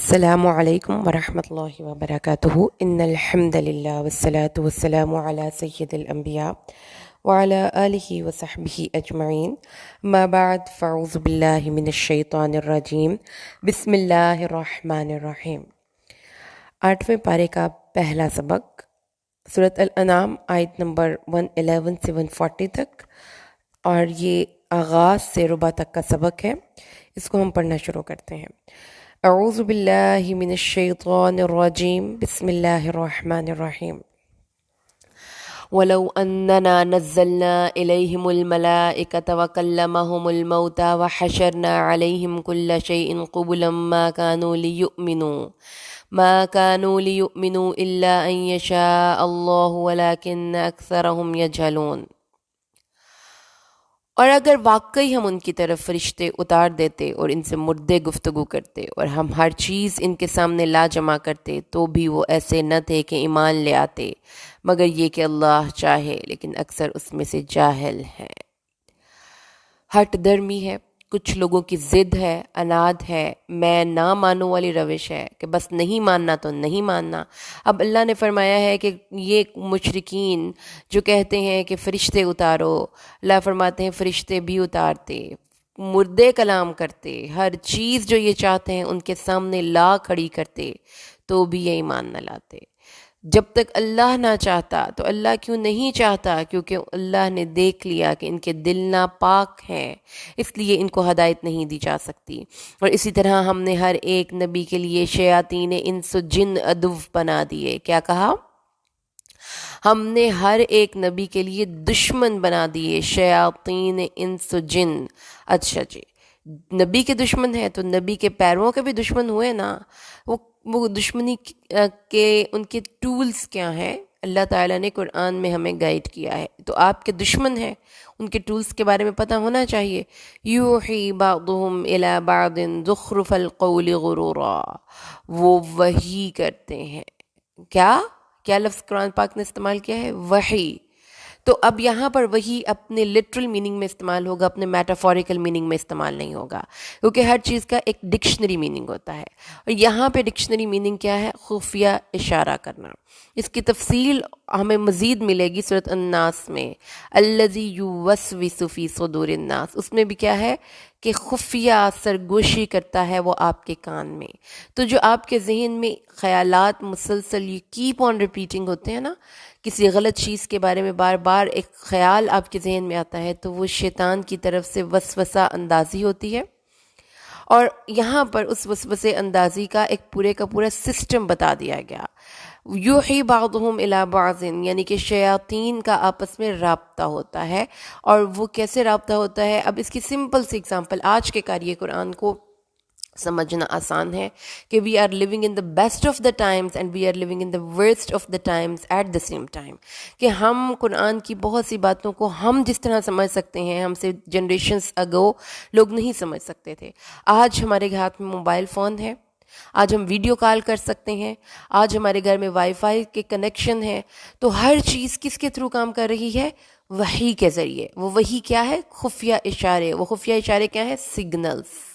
السلام علیکم ورحمۃ اللہ وبرکاتہ ان الحمد للہ والصلاة والسلام علی سید الانبیاء وعلی آلہ وصحبہ اجمعین ما بعد فاعوذ باللہ من الشیطان الرجیم بسم اللہ الرحمن الرحیم۔ 8ویں پارے کا پہلا سبق سورۃ الانعام آیت نمبر 111 سے 140 تک، اور یہ آغاز سے ربع تک کا سبق ہے۔ اس کو ہم پڑھنا شروع کرتے ہیں۔ اعوذ باللہ من الشیطان الرجیم بسم اللہ الرحمن الرحیم۔ وَلَوْ أَنَّنَا نَزَّلْنَا إِلَيْهِمُ الْمَلَائِكَةَ وَكَلَّمَهُمُ الْمَوْتَى وَحَشَرْنَا عَلَيْهِمْ كُلَّ شَيْءٍ قُبُلًا ما كانوا ليؤمنوا إلا أن يشاء الله ولكن أكثرهم يجهلون۔ اور اگر واقعی ہم ان کی طرف فرشتے اتار دیتے اور ان سے مردے گفتگو کرتے اور ہم ہر چیز ان کے سامنے لا جمع کرتے تو بھی وہ ایسے نہ تھے کہ ایمان لے آتے، مگر یہ کہ اللہ چاہے، لیکن اکثر اس میں سے جاہل ہیں۔ ہٹ درمی ہے، کچھ لوگوں کی ضد ہے، اناد ہے، میں نہ مانوں والی روش ہے کہ بس نہیں ماننا تو نہیں ماننا۔ اب اللہ نے فرمایا ہے کہ یہ مشرکین جو کہتے ہیں کہ فرشتے اتارو، اللہ فرماتے ہیں فرشتے بھی اتارتے، مردے کلام کرتے، ہر چیز جو یہ چاہتے ہیں ان کے سامنے لا کھڑی کرتے، تو بھی یہ ایمان نہ لاتے۔ جب تک اللہ نہ چاہتا تو اللہ کیوں نہیں چاہتا؟ کیونکہ اللہ نے دیکھ لیا کہ ان کے دل ناپاک ہیں، اس لیے ان کو ہدایت نہیں دی جا سکتی۔ اور اسی طرح ہم نے ہر ایک نبی کے لیے شیاطین انس و جن عدو بنا دیے۔ کیا کہا؟ ہم نے ہر ایک نبی کے لیے دشمن بنا دیے، شیاطین انس و جن۔ اچھا جی، نبی کے دشمن ہیں تو نبی کے پیروں کے بھی دشمن ہوئے نا۔ وہ دشمنی کے ان کے ٹولز کیا ہیں؟ اللہ تعالیٰ نے قرآن میں ہمیں گائیڈ کیا ہے، تو آپ کے دشمن ہیں، ان کے ٹولز کے بارے میں پتہ ہونا چاہیے۔ یوحی بعضهم الی بعض زخرف القول غرورا، وہ وحی کرتے ہیں۔ کیا لفظ قرآن پاک نے استعمال کیا ہے؟ وحی۔ تو اب یہاں پر وہی اپنے لٹرل میننگ میں استعمال ہوگا، اپنے میٹافوریکل میننگ میں استعمال نہیں ہوگا، کیونکہ ہر چیز کا ایک ڈکشنری میننگ ہوتا ہے، اور یہاں پہ ڈکشنری میننگ کیا ہے؟ خفیہ اشارہ کرنا۔ اس کی تفصیل ہمیں مزید ملے گی سورۃ الناس میں، الذی یوسوس فی صدور الناس، اس میں بھی کیا ہے کہ خفیہ سرگوشی کرتا ہے وہ آپ کے کان میں۔ تو جو آپ کے ذہن میں خیالات مسلسل یہ کیپ آن ریپیٹنگ ہوتے ہیں نا، کسی غلط چیز کے بارے میں بار بار ایک خیال آپ کے ذہن میں آتا ہے، تو وہ شیطان کی طرف سے وسوسہ اندازی ہوتی ہے، اور یہاں پر اس وسوسے اندازی کا ایک پورے کا پورا سسٹم بتا دیا گیا۔ یوحی بعضهم الی بعض، یعنی کہ شیاطین کا آپس میں رابطہ ہوتا ہے، اور وہ کیسے رابطہ ہوتا ہے؟ اب اس کی سمپل سی اگزامپل آج کے قاری قرآن کو سمجھنا آسان ہے کہ we are living in the best of the times and we are living in the worst of the times at the same time, کہ ہم قرآن کی بہت سی باتوں کو ہم جس طرح سمجھ سکتے ہیں، ہم سے جنریشنز اگو لوگ نہیں سمجھ سکتے تھے۔ آج ہمارے ہاتھ میں موبائل فون ہے، آج ہم ویڈیو کال کر سکتے ہیں، آج ہمارے گھر میں وائی فائی کے کنیکشن ہے، تو ہر چیز کس کے تھرو کام کر رہی ہے؟ وحی کے ذریعے۔ وہ وحی کیا ہے؟ خفیہ اشارے۔ وہ خفیہ اشارے کیا ہیں؟ سگنلز۔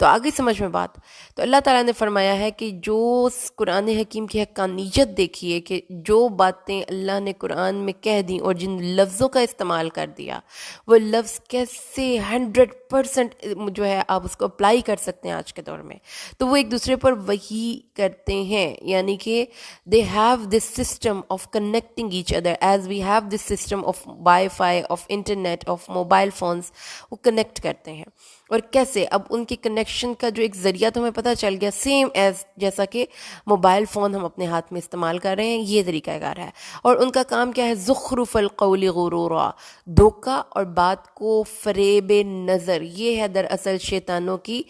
تو آگے سمجھ میں بات، تو اللہ تعالیٰ نے فرمایا ہے کہ جو قرآن حکیم کی حقانیت دیکھیے کہ جو باتیں اللہ نے قرآن میں کہہ دیں اور جن لفظوں کا استعمال کر دیا، وہ لفظ کیسے 100% جو ہے آپ اس کو اپلائی کر سکتے ہیں آج کے دور میں۔ تو وہ ایک دوسرے پر وحی کرتے ہیں، یعنی کہ they have this system of connecting each other as we have this system of Wi-Fi, of internet, of mobile phones، وہ کنیکٹ کرتے ہیں۔ اور کیسے؟ اب ان کے کنیکشن کا جو ایک ذریعہ تو ہمیں پتہ چل گیا، سیم ایز جیسا کہ موبائل فون ہم اپنے ہاتھ میں استعمال کر رہے ہیں، یہ طریقہ کار ہے۔ اور ان کا کام کیا ہے؟ زخرف القول غرورا، دھوکہ اور بات کو فریب نظر، یہ ہے دراصل شیطانوں کی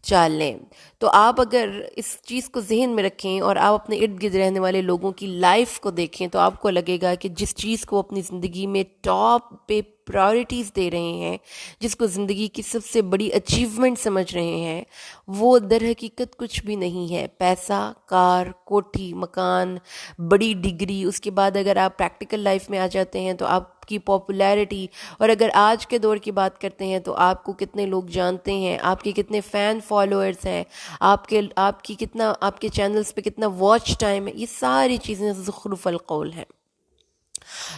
چالیں۔ تو آپ اگر اس چیز کو ذہن میں رکھیں اور آپ اپنے ارد گرد رہنے والے لوگوں کی لائف کو دیکھیں، تو آپ کو لگے گا کہ جس چیز کو اپنی زندگی میں ٹاپ پہ پرائورٹیز دے رہے ہیں، جس کو زندگی کی سب سے بڑی اچیومنٹ سمجھ رہے ہیں، وہ در حقیقت کچھ بھی نہیں ہے۔ پیسہ، کار، کوٹھی، مکان، بڑی ڈگری، اس کے بعد اگر آپ پریکٹیکل لائف میں آ جاتے ہیں تو آپ کی پاپولیرٹی، اور اگر آج کے دور کی بات کرتے ہیں تو آپ کو کتنے لوگ جانتے ہیں، آپ کے کتنے فین فالوورز ہیں، آپ کے چینلز پہ کتنا واچ ٹائم ہے، یہ ساری چیزیں زخرف القول ہیں۔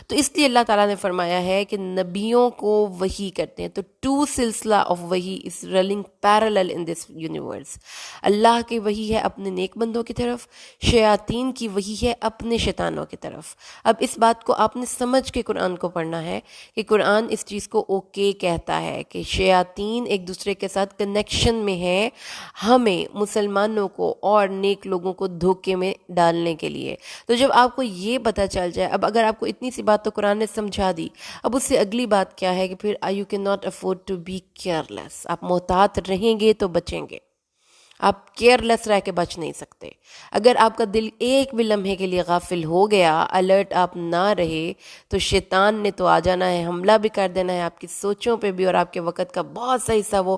تو اس لیے اللہ تعالیٰ نے فرمایا ہے کہ نبیوں کو وحی کرتے ہیں، تو ٹو سلسلہ آف وحی is running parallel in this universe. اللہ کی وحی ہے اپنے نیک بندوں کی طرف، شیاطین کی وحی ہے اپنے شیطانوں کی طرف۔ اب اس بات کو آپ نے سمجھ کے قرآن کو پڑھنا ہے کہ قرآن اس چیز کو اوکے کہتا ہے کہ شیاطین ایک دوسرے کے ساتھ کنیکشن میں ہے، ہمیں مسلمانوں کو اور نیک لوگوں کو دھوکے میں ڈالنے کے لیے۔ تو جب آپ کو یہ پتہ چل جائے، اب اگر آپ کو اتنی سی بات تو قرآن نے سمجھا دی، اب اس سے اگلی بات کیا ہے کہ پھر you can not afford to be careless. آپ محتاط رہیں گے تو بچیں گے، آپ کیئرلیس رہ کے بچ نہیں سکتے۔ اگر آپ کا دل ایک بھی لمحے کے لیے غافل ہو گیا، الرٹ آپ نہ رہے، تو شیطان نے تو آ جانا ہے، حملہ بھی کر دینا ہے آپ کی سوچوں پہ بھی، اور آپ کے وقت کا بہت سا حصہ وہ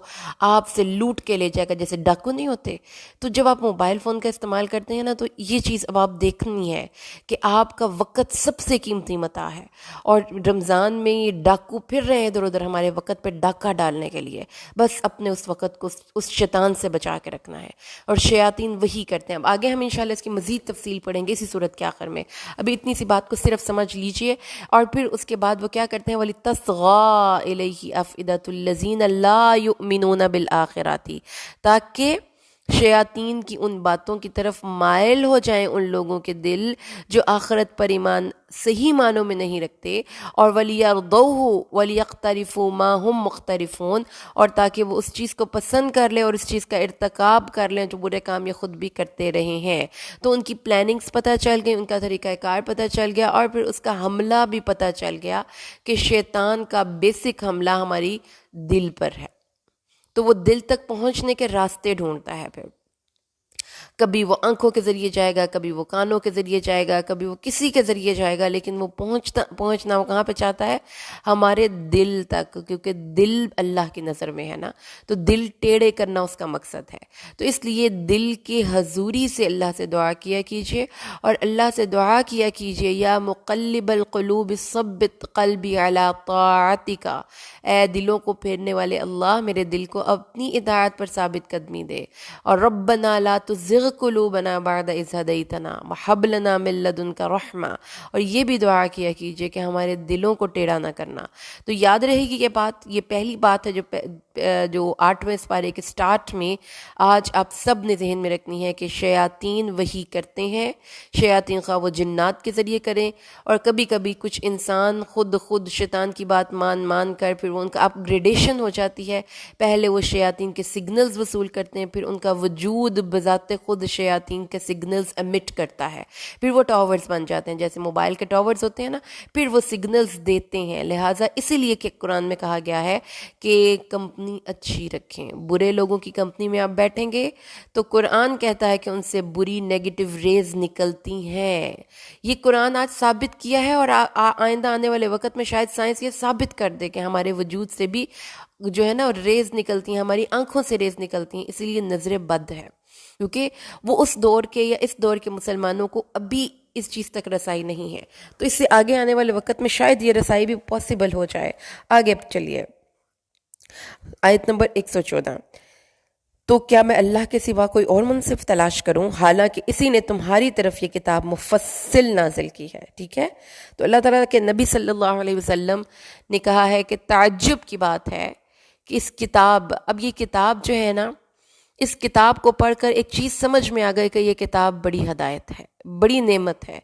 آپ سے لوٹ کے لے جائے گا، جیسے ڈاکو نہیں ہوتے۔ تو جب آپ موبائل فون کا استعمال کرتے ہیں نا، تو یہ چیز اب آپ دیکھنی ہے کہ آپ کا وقت سب سے قیمتی متاع ہے، اور رمضان میں یہ ڈاکو پھر رہے ہیں ادھر ادھر ہمارے وقت پہ ڈاکہ ڈالنے کے لیے۔ بس اپنے اس وقت کو اس شیطان سے بچا کے رکھنا ہے، اور شیاطین وہی کرتے ہیں۔ اب آگے ہم انشاءاللہ اس کی مزید تفصیل پڑھیں گے اسی صورت کے آخر میں، ابھی اتنی سی بات کو صرف سمجھ لیجئے۔ اور پھر اس کے بعد وہ کیا کرتے ہیں، وَلِتَصْغَىٰ إِلَيْهِ أَفْئِدَةُ الَّذِينَ لَا يُؤْمِنُونَ بِالْآخِرَةِ، تاکہ شیاطین کی ان باتوں کی طرف مائل ہو جائیں ان لوگوں کے دل جو آخرت پر ایمان صحیح معنوں میں نہیں رکھتے، اور وَلِيَرْضَوْهُ وَلِيَقْتَرِفُوا مَا هُمْ مُقْتَرِفُونَ، اور تاکہ وہ اس چیز کو پسند کر لیں اور اس چیز کا ارتکاب کر لیں جو برے کام یہ خود بھی کرتے رہے ہیں۔ تو ان کی پلاننگز پتہ چل گئی، ان کا طریقہ کار پتہ چل گیا، اور پھر اس کا حملہ بھی پتہ چل گیا کہ شیطان کا بیسک حملہ ہماری دل پر ہے۔ تو وہ دل تک پہنچنے کے راستے ڈھونڈتا ہے، پھر کبھی وہ آنکھوں کے ذریعے جائے گا، کبھی وہ کانوں کے ذریعے جائے گا، کبھی وہ کسی کے ذریعے جائے گا، لیکن وہ پہنچنا وہ کہاں پہ چاہتا ہے، ہمارے دل تک، کیونکہ دل اللہ کی نظر میں ہے نا، تو دل ٹیڑھے کرنا اس کا مقصد ہے۔ تو اس لیے دل کی حضوری سے اللہ سے دعا کیا کیجئے، اور اللہ سے دعا کیا کیجئے، یا مقلب القلوب ثبت قلبی علی طاعتک، اے دلوں کو پھیرنے والے اللہ، میرے دل کو اپنی اطاعت پر ثابت قدمی دے، اور ربنا لا تزغ قلوبنا بعد اذ ہدیتنا وہب لنا من لدنک رحمہ، اور یہ بھی دعا کیا کیجئے کہ ہمارے دلوں کو ٹیڑھا نہ کرنا۔ تو یاد رہے گی یہ بات، یہ پہلی بات ہے جو 8ویں سپارے کے سٹارٹ میں آج آپ سب نے ذہن میں رکھنی ہے کہ شیاطین وحی کرتے ہیں، شیاطین خواہ وہ جنات کے ذریعے کریں، اور کبھی کبھی کچھ انسان خود شیطان کی بات مان کر پھر وہ ان کا اپ گریڈیشن ہو جاتی ہے، پہلے وہ شیاطین کے سگنلز وصول کرتے ہیں، پھر ان کا وجود بذات خود شیاطین کے سگنلز امٹ کرتا ہے، پھر وہ ٹاورز بن جاتے ہیں، جیسے موبائل کے ٹاورز ہوتے ہیں نا، پھر وہ سگنلز دیتے ہیں۔ لہٰذا اسی لیے کہ قرآن میں کہا گیا ہے کہ کمپنی اچھی رکھیں، برے لوگوں کی کمپنی میں آپ بیٹھیں گے تو قرآن کہتا ہے کہ ان سے بری نیگیٹو ریز نکلتی ہیں۔ یہ قرآن آج ثابت کیا ہے، اور آئندہ آنے والے وقت میں شاید سائنس یہ ثابت کر دے کہ ہمارے وجود سے بھی جو ہے نا ریز نکلتی ہیں، ہماری آنکھوں سے ریز نکلتی ہیں، اسی لیے نظر بد ہے، کیونکہ وہ اس دور کے یا اس دور کے مسلمانوں کو ابھی اس چیز تک رسائی نہیں ہے، تو اس سے آگے آنے والے وقت میں شاید یہ رسائی بھی پاسبل ہو جائے۔ آگے چلیے، آیت نمبر 114، تو کیا میں اللہ کے سوا کوئی اور منصف تلاش کروں، حالانکہ اسی نے تمہاری طرف یہ کتاب مفصل نازل کی ہے۔ ٹھیک ہے، تو اللہ تعالیٰ کے نبی صلی اللہ علیہ وسلم نے کہا ہے کہ تعجب کی بات ہے کہ اس کتاب، اب یہ کتاب جو ہے نا، اس کتاب کو پڑھ کر ایک چیز سمجھ میں آ گئی کہ یہ کتاب بڑی ہدایت ہے، بڑی نعمت ہے۔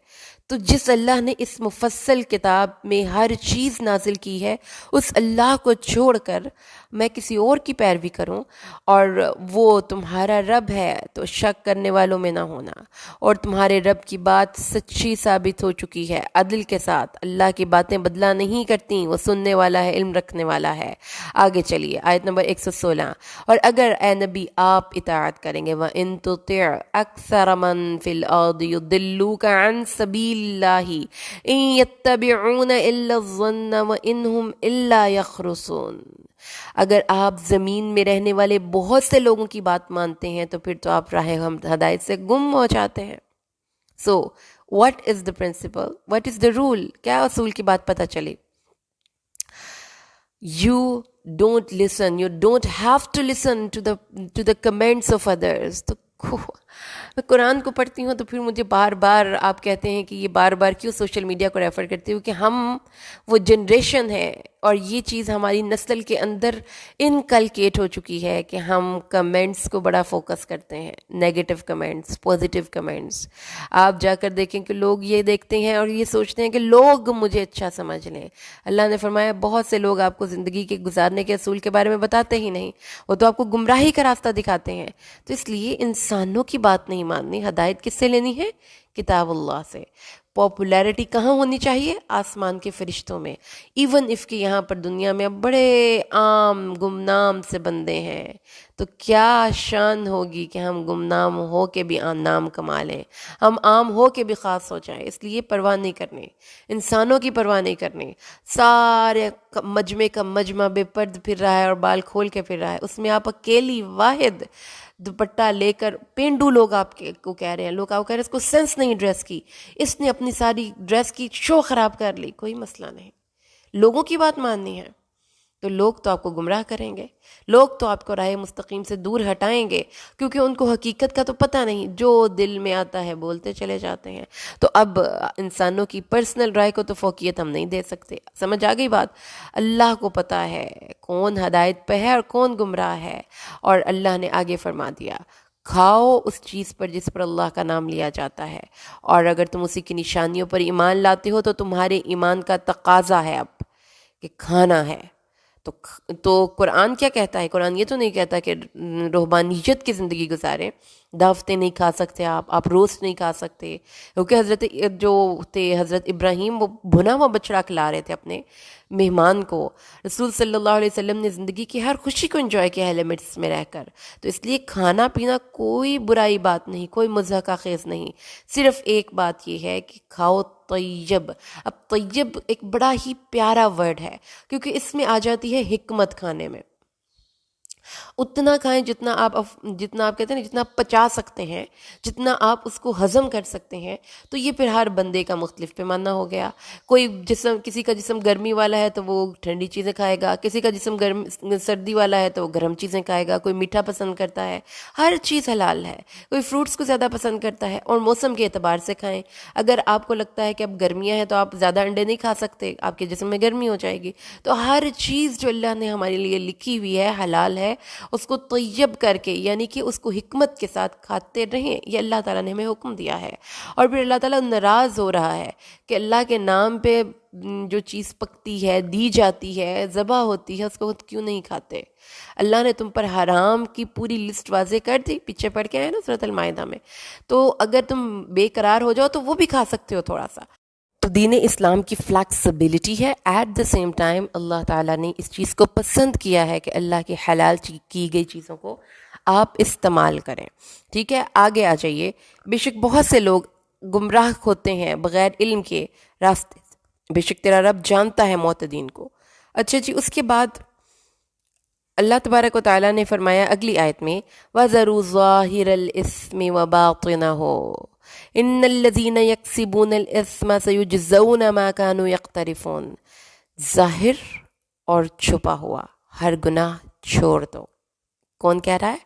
تو جس اللہ نے اس مفصل کتاب میں ہر چیز نازل کی ہے، اس اللہ کو چھوڑ کر میں کسی اور کی پیروی کروں، اور وہ تمہارا رب ہے تو شک کرنے والوں میں نہ ہونا، اور تمہارے رب کی بات سچی ثابت ہو چکی ہے، عدل کے ساتھ، اللہ کی باتیں بدلہ نہیں کرتی، وہ سننے والا ہے، علم رکھنے والا ہے۔ آگے چلیے، آیت نمبر 116، اور اگر اے نبی آپ اطاعت کریں گے، وَإِن تُطِعْ أَكْثَرَ مَن فِي الْأَرْضِ يُضِلُّوكَ عَن سَبِيلِ اللہ ان یتبعون الا الظن وانہم الا یخرصون. اگر آپ زمین میں رہنے والے بہت سے لوگوں کی بات مانتے ہیں تو پھر تو آپ راہ ہدایت سے گم ہو جاتے ہیں. سو what is the principle, what is the rule, کیا اصول کی بات پتہ چلی. You don't listen, you don't have to listen to the comments of others. تو میں قرآن کو پڑھتی ہوں تو پھر مجھے بار بار آپ کہتے ہیں کہ یہ بار بار کیوں سوشل میڈیا کو ریفر کرتے ہو، کہ ہم وہ جنریشن ہے اور یہ چیز ہماری نسل کے اندر انکلکیٹ ہو چکی ہے کہ ہم کمنٹس کو بڑا فوکس کرتے ہیں، نیگیٹو کمنٹس، پازیٹیو کمنٹس. آپ جا کر دیکھیں کہ لوگ یہ دیکھتے ہیں اور یہ سوچتے ہیں کہ لوگ مجھے اچھا سمجھ لیں. اللہ نے فرمایا بہت سے لوگ آپ کو زندگی کے گزارنے کے اصول کے بارے میں بتاتے ہی نہیں، وہ تو آپ کو گمراہی کا راستہ دکھاتے ہیں. تو اس لیے انسانوں کی بات نہیں ماننی، ہدایت کس سے لینی ہے؟ کتاب اللہ سے. پاپولیرٹی کہاں ہونی چاہیے؟ آسمان کے فرشتوں میں. ایون اف کہ یہاں پر دنیا میں بڑے عام گمنام سے بندے ہیں، تو کیا شان ہوگی کہ ہم گمنام ہو کے بھی نام کما لیں، ہم عام ہو کے بھی خاص ہو جائیں. اس لیے پرواہ نہیں کرنی، انسانوں کی پرواہ نہیں کرنی. سارے مجمع کا مجمع بے پرد پھر رہا ہے اور بال کھول کے پھر رہا ہے، اس میں آپ اکیلی واحد دوپٹہ لے کر، پینڈو لوگ آپ کو کہہ رہے ہیں، لوگ آپ کو کہہ رہے ہیں اس کو سینس نہیں ڈریس کی، اس نے اپنی ساری ڈریس کی شو خراب کر لی. کوئی مسئلہ نہیں، لوگوں کی بات ماننی ہے تو لوگ تو آپ کو گمراہ کریں گے، لوگ تو آپ کو راہ مستقیم سے دور ہٹائیں گے، کیونکہ ان کو حقیقت کا تو پتہ نہیں، جو دل میں آتا ہے بولتے چلے جاتے ہیں. تو اب انسانوں کی پرسنل رائے کو تو فوقیت ہم نہیں دے سکتے. سمجھ آ گئی بات؟ اللہ کو پتہ ہے کون ہدایت پہ ہے اور کون گمراہ ہے. اور اللہ نے آگے فرما دیا، کھاؤ اس چیز پر جس پر اللہ کا نام لیا جاتا ہے، اور اگر تم اسی کی نشانیوں پر ایمان لاتے ہو تو تمہارے ایمان کا تقاضا ہے اب کہ کھانا ہے. تو قرآن کیا کہتا ہے؟ قرآن یہ تو نہیں کہتا کہ رہبانیت کی زندگی گزاریں، دعوتیں نہیں کھا سکتے آپ روسٹ نہیں کھا سکتے، کیونکہ حضرت ابراہیم وہ بھنا ہوا بچڑا کھلا رہے تھے اپنے مہمان کو. رسول صلی اللہ علیہ وسلم نے زندگی کی ہر خوشی کو انجوائے کیا ہے لمٹس میں رہ کر. تو اس لیے کھانا پینا کوئی برائی بات نہیں، کوئی مضحکہ خیز نہیں. صرف ایک بات یہ ہے کہ کھاؤ طیب. اب طیب ایک بڑا ہی پیارا ورڈ ہے، کیونکہ اس میں آ جاتی ہے حکمت کھانے میں. اتنا کھائیں جتنا آپ کہتے ہیں نا، جتنا آپ پچا سکتے ہیں، جتنا آپ اس کو ہضم کر سکتے ہیں. تو یہ پھر ہر بندے کا مختلف پیمانہ ہو گیا. کسی کا جسم گرمی والا ہے تو وہ ٹھنڈی چیزیں کھائے گا، کسی کا جسم سردی والا ہے تو وہ گرم چیزیں کھائے گا، کوئی میٹھا پسند کرتا ہے. ہر چیز حلال ہے. کوئی فروٹس کو زیادہ پسند کرتا ہے، اور موسم کے اعتبار سے کھائیں. اگر آپ کو لگتا ہے کہ اب گرمیاں ہیں تو آپ زیادہ انڈے نہیں کھا سکتے، آپ کے جسم میں گرمی ہو جائے گی. تو ہر چیز جو اللہ نے ہمارے لیے لکھی ہوئی ہے حلال ہے، اس کو طیب کر کے، یعنی کہ اس کو حکمت کے ساتھ کھاتے رہیں. یہ اللہ تعالیٰ نے ہمیں حکم دیا ہے. اور پھر اللہ تعالیٰ ناراض ہو رہا ہے کہ اللہ کے نام پہ جو چیز پکتی ہے، دی جاتی ہے، ذبح ہوتی ہے، اس کو کیوں نہیں کھاتے؟ اللہ نے تم پر حرام کی پوری لسٹ واضح کر دی، پیچھے پڑھ کے آئے نا سورۃ المائدہ میں. تو اگر تم بے قرار ہو جاؤ تو وہ بھی کھا سکتے ہو تھوڑا سا. تو دین اسلام کی فلیکسیبلٹی ہے. ایٹ دا سیم ٹائم اللہ تعالیٰ نے اس چیز کو پسند کیا ہے کہ اللہ کی حلال کی گئی چیزوں کو آپ استعمال کریں. ٹھیک ہے، آگے آ جائیے. بے شک بہت سے لوگ گمراہ ہوتے ہیں بغیر علم کے راستے سے، بے شک تیرا رب جانتا ہے معتدین کو. اچھا جی، اس کے بعد اللہ تبارک و تعالیٰ نے فرمایا اگلی آیت میں، وَذَرُوا ظَاهِرَ الْإِثْمِ وَبَاطِنَهُ ان الذين يكسبون الاثم سيجزون ما كانوا يقترفون. ظاہر اور چھپا ہوا ہر گناہ چھوڑ دو. کون کہہ رہا ہے؟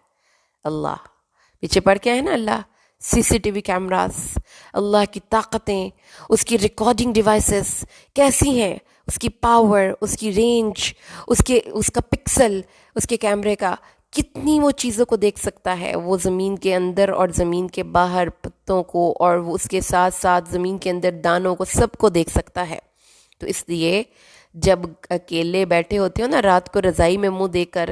اللہ. پیچھے پڑھ کے ہے نا اللہ. سی سی ٹی وی کیمراز، اللہ کی طاقتیں، اس کی ریکارڈنگ ڈیوائسز کیسی ہیں، اس کی پاور، اس کی رینج، اس کا پکسل، اس کے کیمرے کا کتنی وہ چیزوں کو دیکھ سکتا ہے. وہ زمین کے اندر اور زمین کے باہر پتوں کو، اور وہ اس کے ساتھ ساتھ زمین کے اندر دانوں کو، سب کو دیکھ سکتا ہے. تو اس لیے جب اکیلے بیٹھے ہوتے ہو نا رات کو رضائی میں منہ دے کر،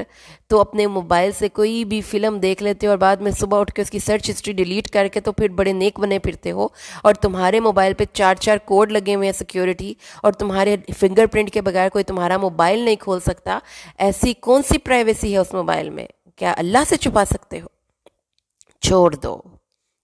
تو اپنے موبائل سے کوئی بھی فلم دیکھ لیتے ہو اور بعد میں صبح اٹھ کے اس کی سرچ ہسٹری ڈیلیٹ کر کے تو پھر بڑے نیک بنے پھرتے ہو. اور تمہارے موبائل پہ 4 کوڈ لگے ہوئے ہیں سیکیورٹی، اور تمہارے فنگر پرنٹ کے بغیر کوئی تمہارا موبائل نہیں کھول سکتا. ایسی کون سی پرائیویسی ہے اس موبائل میں؟ کیا اللہ سے چھپا سکتے ہو؟ چھوڑ دو.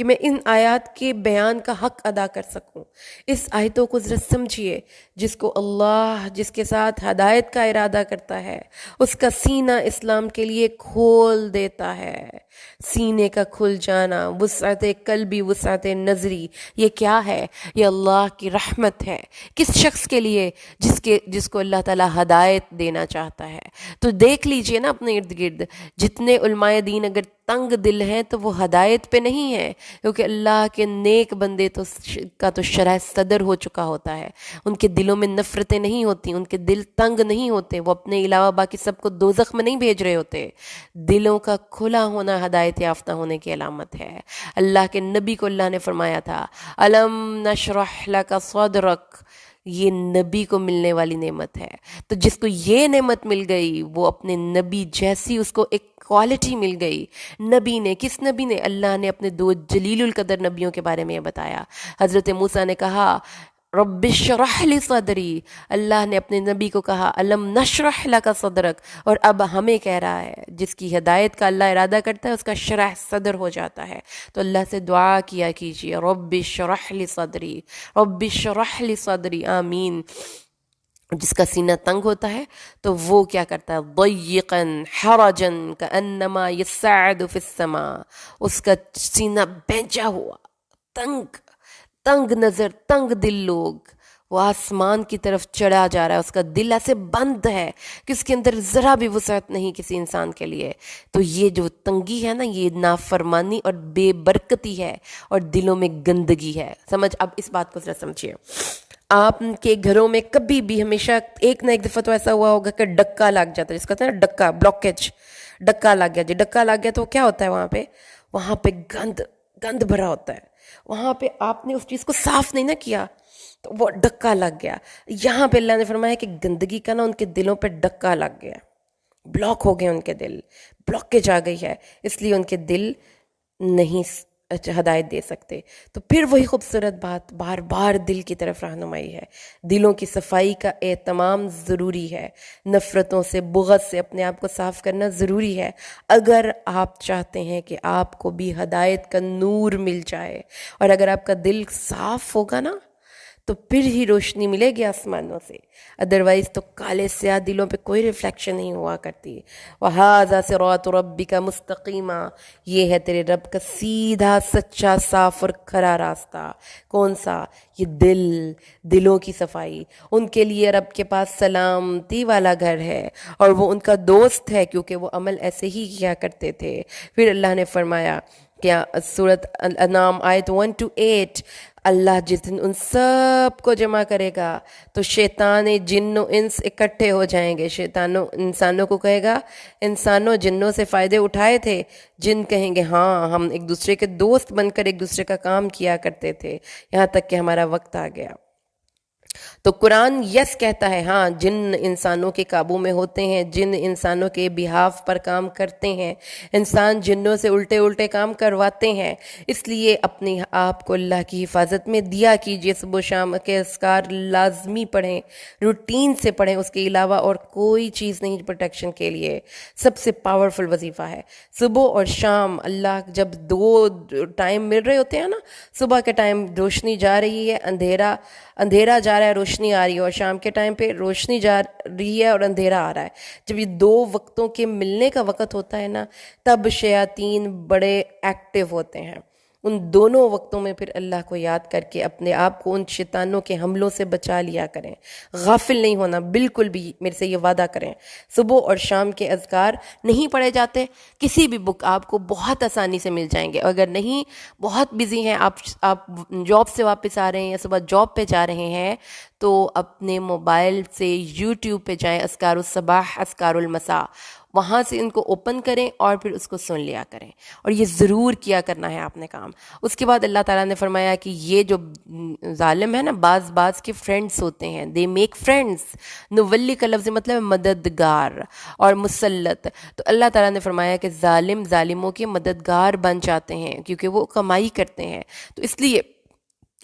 کہ میں ان آیات کے بیان کا حق ادا کر سکوں۔ اس آیتوں کو ذرا سمجھیے، جس کو اللہ جس کے ساتھ ہدایت کا ارادہ کرتا ہے اس کا سینہ اسلام کے لیے کھول دیتا ہے۔ سینے کا کھل جانا، وسعت قلبی، وسعت نظری، یہ کیا ہے؟ یہ اللہ کی رحمت ہے۔ کس شخص کے لیے؟ جس کو اللہ تعالیٰ ہدایت دینا چاہتا ہے۔ تو دیکھ لیجئے نا اپنے ارد گرد، جتنے علماء دین اگر تنگ دل ہیں تو وہ ہدایت پہ نہیں ہیں، کیونکہ اللہ کے نیک بندے کا تو شرح صدر ہو چکا ہوتا ہے، ان کے دلوں میں نفرتیں نہیں ہوتی، ان کے دل تنگ نہیں ہوتے، وہ اپنے علاوہ باقی سب کو دوزخ میں نہیں بھیج رہے ہوتے۔ دلوں کا کھلا ہونا ہدایت یافتہ ہونے کی علامت ہے۔ اللہ کے نبی کو اللہ نے فرمایا تھا الم نشرح لک صدرک، یہ نبی کو ملنے والی نعمت ہے۔ تو جس کو یہ نعمت مل گئی وہ اپنے نبی جیسی اس کو ایک کوالٹی مل گئی۔ نبی نے، کس نبی نے؟ اللہ نے اپنے دو جلیل القدر نبیوں کے بارے میں یہ بتایا۔ حضرت موسیٰ نے کہا رب اشرح لی صدری، اللہ نے اپنے نبی کو کہا الم نشرح لک صدرک، اور اب ہمیں کہہ رہا ہے جس کی ہدایت کا اللہ ارادہ کرتا ہے اس کا شرح صدر ہو جاتا ہے۔ تو اللہ سے دعا کیا کیجیے رب اشرح لی صدری، رب اشرح لی صدری، آمین۔ جس کا سینہ تنگ ہوتا ہے تو وہ کیا کرتا ہے؟ ضیقا حرجا کانما یصعد فی السماء، اس کا سینہ بھیجا ہوا، تنگ نظر، تنگ دل لوگ، وہ آسمان کی طرف چڑھا جا رہا ہے، اس کا دل ایسے بند ہے کہ اس کے اندر ذرا بھی وسعت نہیں کسی انسان کے لیے۔ تو یہ جو تنگی ہے نا، یہ نافرمانی اور بے برکتی ہے اور دلوں میں گندگی ہے۔ سمجھ، اب اس بات کو ذرا سمجھیے۔ آپ کے گھروں میں کبھی بھی ہمیشہ ایک نہ ایک دفعہ تو ایسا ہوا ہوگا کہ ڈکا لگ جاتا ہے، جس کا کہتے ہیں نا ڈکا، بلاکیج، ڈکا لگ گیا۔ جی ڈکا لگ گیا تو کیا ہوتا ہے؟ وہاں پہ گند بھرا ہوتا ہے، وہاں پہ آپ نے اس چیز کو صاف نہیں نہ کیا تو وہ ڈکا لگ گیا۔ یہاں پہ اللہ نے فرمایا کہ گندگی کا نا ان کے دلوں پہ ڈکا لگ گیا، بلاک ہو گئے ان کے دل، بلاکیج آ گئی ہے، اس لیے ان کے دل نہیں ہدایت دے سکتے۔ تو پھر وہی خوبصورت بات، بار بار دل کی طرف رہنمائی ہے۔ دلوں کی صفائی کا اہتمام ضروری ہے، نفرتوں سے، بغض سے اپنے آپ کو صاف کرنا ضروری ہے، اگر آپ چاہتے ہیں کہ آپ کو بھی ہدایت کا نور مل جائے۔ اور اگر آپ کا دل صاف ہوگا نا تو پھر ہی روشنی ملے گی آسمانوں سے، ادروائز تو کالے سیاہ دلوں پہ کوئی ریفلیکشن نہیں ہوا کرتی۔ وَهَذَا صِرَاطُ رَبِّكَ مُسْتَقِيمًا، یہ ہے تیرے رب کا سیدھا، سچا، صاف اور کھرا راستہ۔ کون سا؟ یہ دلوں کی صفائی۔ ان کے لیے رب کے پاس سلامتی والا گھر ہے اور وہ ان کا دوست ہے، کیونکہ وہ عمل ایسے ہی کیا کرتے تھے۔ پھر اللہ نے فرمایا کیا؟ سورۃ الانعام آیت 1-8، اللہ جس دن ان سب کو جمع کرے گا تو شیطان، جن و انس اکٹھے ہو جائیں گے۔ شیطانوں انسانوں کو کہے گا انسانوں جنوں سے فائدے اٹھائے تھے، جن کہیں گے ہاں ہم ایک دوسرے کے دوست بن کر ایک دوسرے کا کام کیا کرتے تھے، یہاں تک کہ ہمارا وقت آ گیا۔ تو قرآن یس کہتا ہے، ہاں جن انسانوں کے قابو میں ہوتے ہیں، جن انسانوں کے بہاف پر کام کرتے ہیں، انسان جنوں سے الٹے کام کرواتے ہیں۔ اس لیے اپنے آپ کو اللہ کی حفاظت میں دیا کیجیے، صبح و شام کے اذکار لازمی پڑھیں، روٹین سے پڑھیں، اس کے علاوہ اور کوئی چیز نہیں پروٹیکشن کے لیے۔ سب سے پاورفل وظیفہ ہے صبح اور شام۔ اللہ جب دو ٹائم مل رہے ہوتے ہیں نا، صبح کے ٹائم روشنی جا رہی ہے، اندھیرا جا رہا ہے، روشنی آ رہی ہے، اور شام کے ٹائم پہ روشنی جا رہی ہے اور اندھیرا آ رہا ہے۔ جب یہ دو وقتوں کے ملنے کا وقت ہوتا ہے نا، تب شیاطین بڑے ایکٹیو ہوتے ہیں۔ ان دونوں وقتوں میں پھر اللہ کو یاد کر کے اپنے آپ کو ان شیطانوں کے حملوں سے بچا لیا کریں، غافل نہیں ہونا بالکل بھی، میرے سے یہ وعدہ کریں۔ صبح اور شام کے اذکار نہیں پڑھے جاتے، کسی بھی بک آپ کو بہت آسانی سے مل جائیں گے۔ اگر نہیں، بہت بزی ہیں آپ جاب سے واپس آ رہے ہیں یا صبح جاب پہ جا رہے ہیں، تو اپنے موبائل سے یوٹیوب پہ جائیں، اذکار الصباح، اذکار المساء، وہاں سے ان کو اوپن کریں اور پھر اس کو سن لیا کریں، اور یہ ضرور کیا کرنا ہے آپ نے کام۔ اس کے بعد اللہ تعالیٰ نے فرمایا کہ یہ جو ظالم ہے نا، بعض کے فرینڈز ہوتے ہیں، دے میک فرینڈز، نولی کا لفظ مطلب ہے مددگار اور مسلط۔ تو اللہ تعالیٰ نے فرمایا کہ ظالموں کے مددگار بن جاتے ہیں کیونکہ وہ کمائی کرتے ہیں۔ تو اس لیے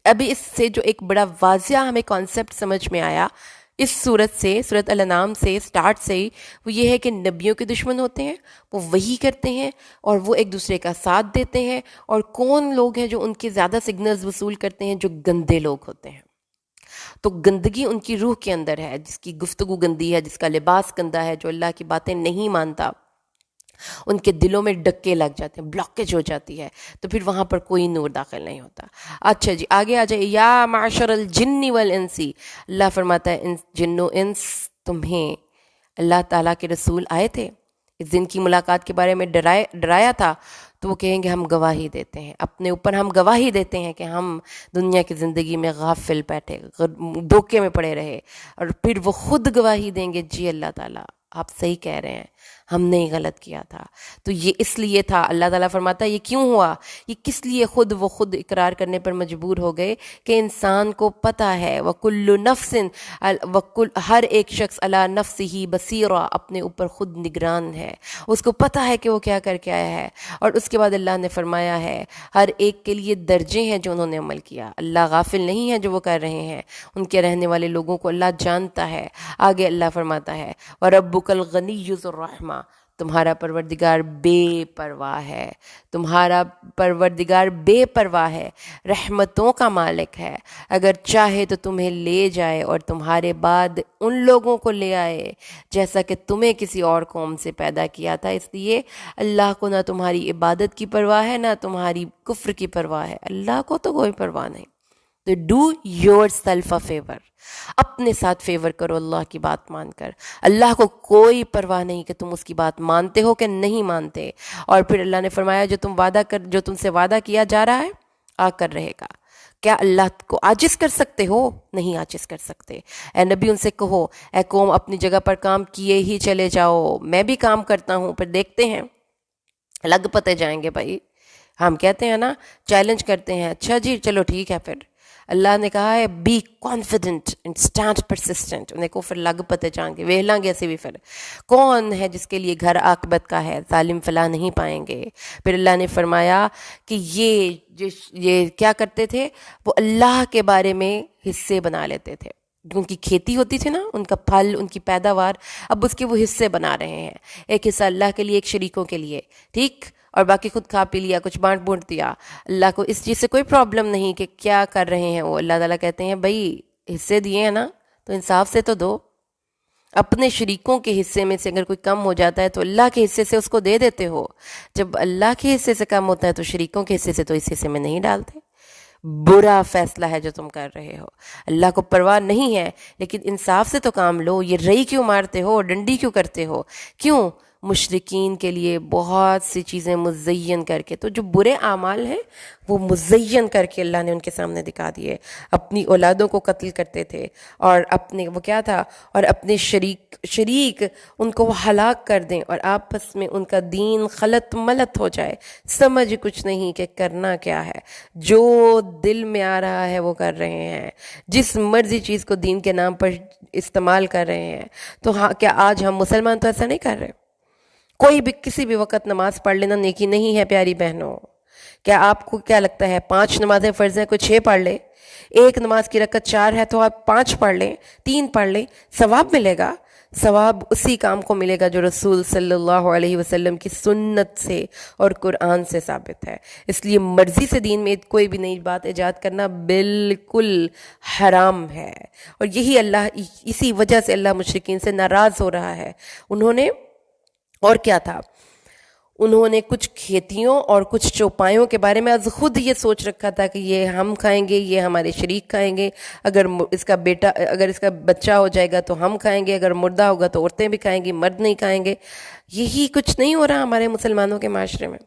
ابھی اس سے جو ایک بڑا واضح ہمیں کانسیپٹ سمجھ میں آیا اس صورت سے، صورت الانعام سے سٹارٹ سے ہی وہ یہ ہے کہ نبیوں کے دشمن ہوتے ہیں، وہ وہی کرتے ہیں اور وہ ایک دوسرے کا ساتھ دیتے ہیں، اور کون لوگ ہیں جو ان کے زیادہ سگنلز وصول کرتے ہیں؟ جو گندے لوگ ہوتے ہیں۔ تو گندگی ان کی روح کے اندر ہے، جس کی گفتگو گندی ہے، جس کا لباس گندا ہے، جو اللہ کی باتیں نہیں مانتا، ان کے دلوں میں ڈکے لگ جاتے ہیں، بلاکیج ہو جاتی ہے، تو پھر وہاں پر کوئی نور داخل نہیں ہوتا۔ اچھا جی، آگے آ جائے، یا معشر الجن والانسی، اللہ فرماتا ہے ان جن و انس تمہیں اللہ تعالیٰ کے رسول آئے تھے، اس دن کی ملاقات کے بارے میں ڈرایا تھا، تو وہ کہیں گے ہم گواہی دیتے ہیں، اپنے اوپر ہم گواہی دیتے ہیں کہ ہم دنیا کی زندگی میں غافل بیٹھے، دھوکے میں پڑے رہے، اور پھر وہ خود گواہی دیں گے، جی اللہ تعالیٰ آپ صحیح کہہ رہے ہیں، ہم نے ہی غلط کیا تھا۔ تو یہ اس لیے تھا، اللہ تعالیٰ فرماتا ہے یہ کیوں ہوا، یہ کس لیے وہ خود اقرار کرنے پر مجبور ہو گئے کہ انسان کو پتہ ہے، وَكُلُّ نَفْسٍ، ہر ایک شخص عَلَى نَفْسِهِ بَصِيرًا، اپنے اوپر خود نگران ہے، اس کو پتہ ہے کہ وہ کیا کر کے آیا ہے۔ اور اس کے بعد اللہ نے فرمایا ہے ہر ایک کے لیے درجے ہیں جو انہوں نے عمل کیا، اللہ غافل نہیں ہے جو وہ کر رہے ہیں، ان کے رہنے والے لوگوں کو اللہ جانتا ہے۔ آگے اللہ فرماتا ہے وَرَبُّكَ الْغَنِيُّ ذُو الرَّحْمَةِ، تمہارا پروردگار بے پرواہ ہے، تمہارا پروردگار بے پرواہ ہے، رحمتوں کا مالک ہے، اگر چاہے تو تمہیں لے جائے اور تمہارے بعد ان لوگوں کو لے آئے جیسا کہ تمہیں کسی اور قوم سے پیدا کیا تھا۔ اس لیے اللہ کو نہ تمہاری عبادت کی پرواہ ہے، نہ تمہاری کفر کی پرواہ ہے، اللہ کو تو کوئی پرواہ نہیں۔ تو do your self a fever, اپنے ساتھ فیور کرو اللہ کی بات مان کر، اللہ کو کوئی پرواہ نہیں کہ تم اس کی بات مانتے ہو کہ نہیں مانتے۔ اور پھر اللہ نے فرمایا جو تم سے وعدہ کیا جا رہا ہے آ کر رہے گا۔ کیا اللہ کو عاجز کر سکتے ہو؟ نہیں عاجز کر سکتے۔ اے نبی ان سے کہو اے قوم اپنی جگہ پر کام کیے ہی چلے جاؤ، میں بھی کام کرتا ہوں، پھر دیکھتے ہیں، لگ پتے جائیں گے بھائی۔ ہم کہتے ہیں نا، چیلنج کرتے ہیں، اچھا جی چلو ٹھیک ہے، پھر اللہ نے کہا ہے be confident and stand persistent, انہیں کو پھر لگ پتے جائیں گے، ویلاں گے ایسے بھی۔ پھر کون ہے جس کے لیے گھر عاقبت کا ہے، ظالم فلاح نہیں پائیں گے۔ پھر اللہ نے فرمایا کہ یہ کیا کرتے تھے، وہ اللہ کے بارے میں حصے بنا لیتے تھے، ان کی کھیتی ہوتی تھی نا، ان کا پھل، ان کی پیداوار، اب اس کے وہ حصے بنا رہے ہیں، ایک حصہ اللہ کے لیے، ایک شریکوں کے لیے، ٹھیک، اور باقی خود کھا پی لیا، کچھ بانٹ بونٹ دیا۔ اللہ کو اس چیز سے کوئی پرابلم نہیں کہ کیا کر رہے ہیں وہ، اللہ تعالیٰ کہتے ہیں بھائی حصے دیے ہیں نا تو انصاف سے تو دو، اپنے شریکوں کے حصے میں سے اگر کوئی کم ہو جاتا ہے تو اللہ کے حصے سے اس کو دے دیتے ہو، جب اللہ کے حصے سے کم ہوتا ہے تو شریکوں کے حصے سے تو اس حصے میں نہیں ڈالتے۔ برا فیصلہ ہے جو تم کر رہے ہو، اللہ کو پرواہ نہیں ہے، لیکن انصاف سے تو کام لو، یہ رئی کیوں مارتے ہو، ڈنڈی کیوں کرتے ہو، کیوں؟ مشرکین کے لیے بہت سی چیزیں مزین کر کے، تو جو برے اعمال ہیں وہ مزین کر کے اللہ نے ان کے سامنے دکھا دیے۔ اپنی اولادوں کو قتل کرتے تھے، اور اپنے وہ کیا تھا، اور اپنے شریک ان کو وہ ہلاک کر دیں، اور آپس میں ان کا دین خلط ملط ہو جائے، سمجھ کچھ نہیں کہ کرنا کیا ہے، جو دل میں آ رہا ہے وہ کر رہے ہیں، جس مرضی چیز کو دین کے نام پر استعمال کر رہے ہیں۔ تو ہاں، کیا آج ہم مسلمان تو ایسا نہیں کر رہے؟ کوئی بھی کسی بھی وقت نماز پڑھ لینا نیکی نہیں ہے پیاری بہنوں۔ کیا آپ کو کیا لگتا ہے 5 نمازیں فرض ہیں، کوئی 6 پڑھ لے، ایک نماز کی رکعت 4 ہے تو آپ 5 پڑھ لیں، 3 پڑھ لیں، ثواب ملے گا۔ ثواب اسی کام کو ملے گا جو رسول صلی اللہ علیہ وسلم کی سنت سے اور قرآن سے ثابت ہے۔ اس لیے مرضی سے دین میں کوئی بھی نئی بات ایجاد کرنا بالکل حرام ہے، اور یہی اسی وجہ سے اللہ مشرکین سے ناراض ہو رہا ہے۔ انہوں نے اور کیا تھا، انہوں نے کچھ کھیتیوں اور کچھ چوپایوں کے بارے میں از خود یہ سوچ رکھا تھا کہ یہ ہم کھائیں گے، یہ ہمارے شریک کھائیں گے، اگر اس کا بچہ ہو جائے گا تو ہم کھائیں گے، اگر مردہ ہوگا تو عورتیں بھی کھائیں گی، مرد نہیں کھائیں گے۔ یہی کچھ نہیں ہو رہا ہمارے مسلمانوں کے معاشرے میں۔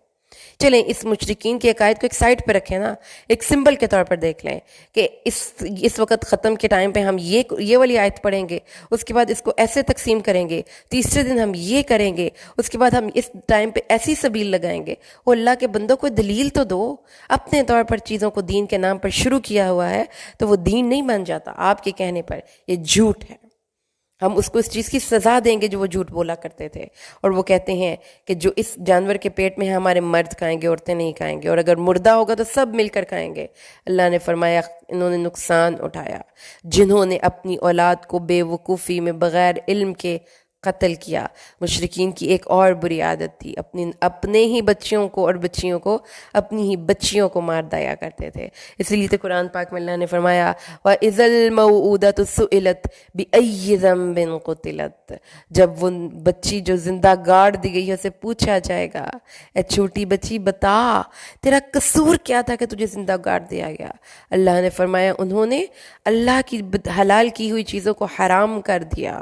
چلیں اس مشرکین کی عقائد کو ایک سائڈ پہ رکھیں نا، ایک سمبل کے طور پر دیکھ لیں کہ اس وقت ختم کے ٹائم پہ ہم یہ والی آیت پڑھیں گے، اس کے بعد اس کو ایسے تقسیم کریں گے، تیسرے دن ہم یہ کریں گے، اس کے بعد ہم اس ٹائم پہ ایسی سبیل لگائیں گے۔ وہ اللہ کے بندوں کو دلیل تو دو، اپنے طور پر چیزوں کو دین کے نام پر شروع کیا ہوا ہے تو وہ دین نہیں بن جاتا آپ کے کہنے پر، یہ جھوٹ ہے۔ ہم اس کو اس چیز کی سزا دیں گے جو وہ جھوٹ بولا کرتے تھے، اور وہ کہتے ہیں کہ جو اس جانور کے پیٹ میں ہے ہمارے مرد کھائیں گے، عورتیں نہیں کھائیں گے، اور اگر مردہ ہوگا تو سب مل کر کھائیں گے۔ اللہ نے فرمایا انہوں نے نقصان اٹھایا جنہوں نے اپنی اولاد کو بے وقوفی میں بغیر علم کے قتل کیا۔ مشرکین کی ایک اور بری عادت تھی، اپنے ہی بچیوں کو اور بچیوں کو اپنی ہی بچیوں کو مار دیا کرتے تھے۔ اس لیے تو قرآن پاک میں اللہ نے فرمایا وَإِذَا الْمَوْءُودَةُ سُئِلَتْ بِأَيِّ ذَنبٍ قُتِلَتْ، جب وہ بچی جو زندہ گاڑ دی گئی ہے اسے پوچھا جائے گا اے چھوٹی بچی بتا تیرا قصور کیا تھا کہ تجھے زندہ گاڑ دیا گیا۔ اللہ نے فرمایا انہوں نے اللہ کی حلال کی ہوئی چیزوں کو حرام کر دیا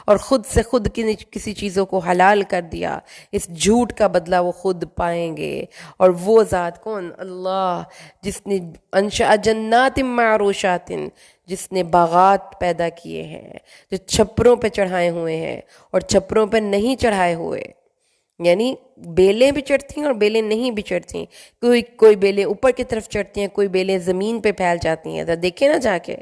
اور خود سے خود کسی چیزوں کو حلال کر دیا، اس جھوٹ کا بدلہ وہ خود پائیں گے۔ اور وہ ذات کون؟ اللہ، جس نے انشاء جنات معروشات، جس نے باغات پیدا کیے ہیں جو چھپروں پہ چڑھائے ہوئے ہیں اور چھپروں پہ نہیں چڑھائے ہوئے، یعنی بیلیں بھی چڑھتی ہیں اور بیلیں نہیں بھی چڑھتی، کوئی بیلیں اوپر کی طرف چڑھتی ہیں، کوئی بیلیں زمین پہ پھیل جاتی ہیں۔ دیکھیں نا جا کے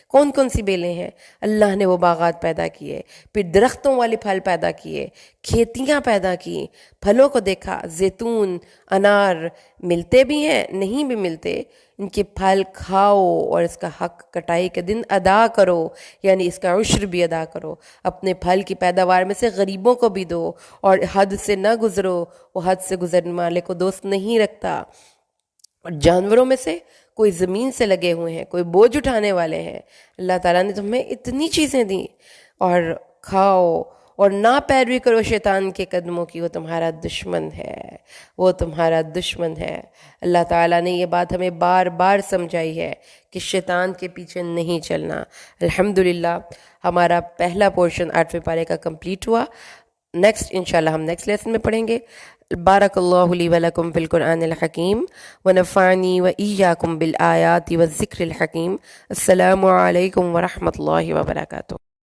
کون کون سی بیلیں ہیں۔ اللہ نے وہ باغات پیدا کیے، پھر درختوں والے پھل پیدا کیے، کھیتیاں پیدا کی، پھلوں کو دیکھا، زیتون، انار ملتے بھی ہیں نہیں بھی ملتے، ان کے پھل کھاؤ اور اس کا حق کٹائی کے دن ادا کرو، یعنی اس کا عشر بھی ادا کرو، اپنے پھل کی پیداوار میں سے غریبوں کو بھی دو، اور حد سے نہ گزرو، وہ حد سے گزرنے والے کو دوست نہیں رکھتا۔ اور جانوروں میں سے کوئی زمین سے لگے ہوئے ہیں، کوئی بوجھ اٹھانے والے ہیں۔ اللہ تعالیٰ نے تمہیں اتنی چیزیں دیں، اور کھاؤ اور نہ پیروی کرو شیطان کے قدموں کی، وہ تمہارا دشمن ہے، وہ تمہارا دشمن ہے۔ اللہ تعالیٰ نے یہ بات ہمیں بار بار سمجھائی ہے کہ شیطان کے پیچھے نہیں چلنا۔ الحمدللہ ہمارا پہلا پورشن 8ویں پارے کا کمپلیٹ ہوا۔ نیکسٹ انشاءاللہ ہم نیکسٹ لیسن میں پڑھیں گے۔ بارک اللہ لی ولکم فی القرآن الحکیم ونفعنی وإیاکم بالآیات والذکر الحکیم۔ السلام علیکم ورحمۃ اللہ وبرکاتہ۔